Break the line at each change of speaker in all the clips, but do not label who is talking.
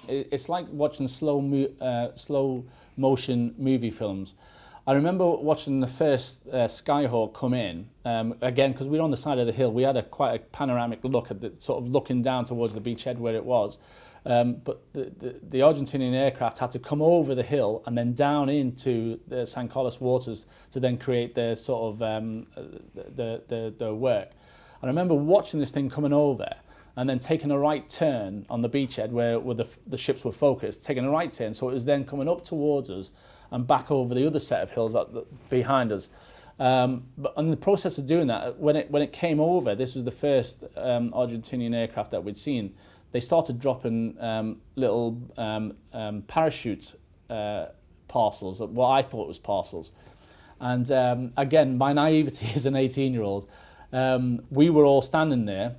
it's like watching slow motion movie films. I remember watching the first Skyhawk come in, again, because we were on the side of the hill. We had quite a panoramic look at the sort of looking down towards the beachhead where it was. But the Argentinian aircraft had to come over the hill and then down into the San Carlos waters to then create their sort of the work. I remember watching this thing coming over and then taking a right turn on the beachhead where the ships were focused, taking a right turn, so it was then coming up towards us and back over the other set of hills behind us. But in the process of doing that, when it came over, this was the first Argentinian aircraft that we'd seen. They started dropping little parachute parcels, what I thought was parcels. And again, my naivety as an 18-year-old, we were all standing there,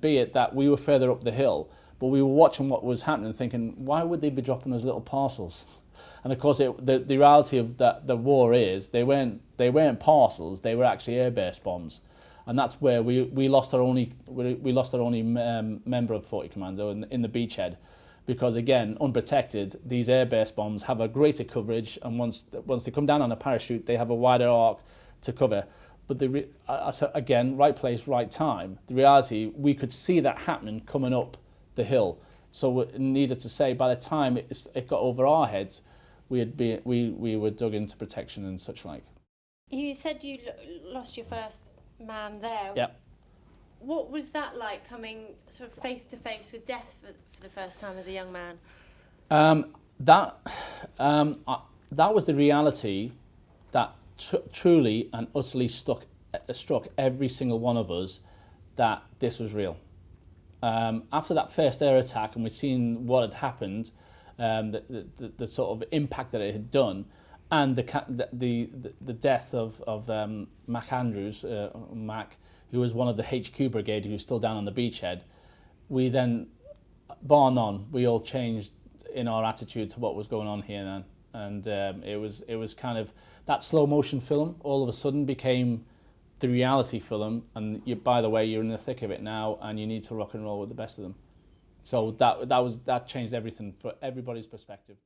be it that we were further up the hill, but we were watching what was happening, thinking, why would they be dropping those little parcels? And of course, the reality of the war is they weren't parcels; they were actually airburst bombs, and that's where we lost our only member of 40 Commando in the beachhead, because again, unprotected, these airburst bombs have a greater coverage, and once they come down on a parachute, they have a wider arc to cover. But again, right place, right time. The reality, we could see that happening coming up the hill. So needless to say, by the time it got over our heads, we were dug into protection and such like.
You said you lost your first man there.
Yeah.
What was that like, coming sort of face to face with death for the first time as a young man?
That was the reality that truly and utterly struck every single one of us, that this was real. After that first air attack, and we'd seen what had happened, the sort of impact that it had done, and the death of Mac Andrews, Mac, who was one of the HQ brigade who was still down on the beachhead, we then, bar none, we all changed in our attitude to what was going on here then. And it was kind of, that slow motion film all of a sudden became the reality film, and by the way, you're in the thick of it now, and you need to rock and roll with the best of them. So that changed everything for everybody's perspective.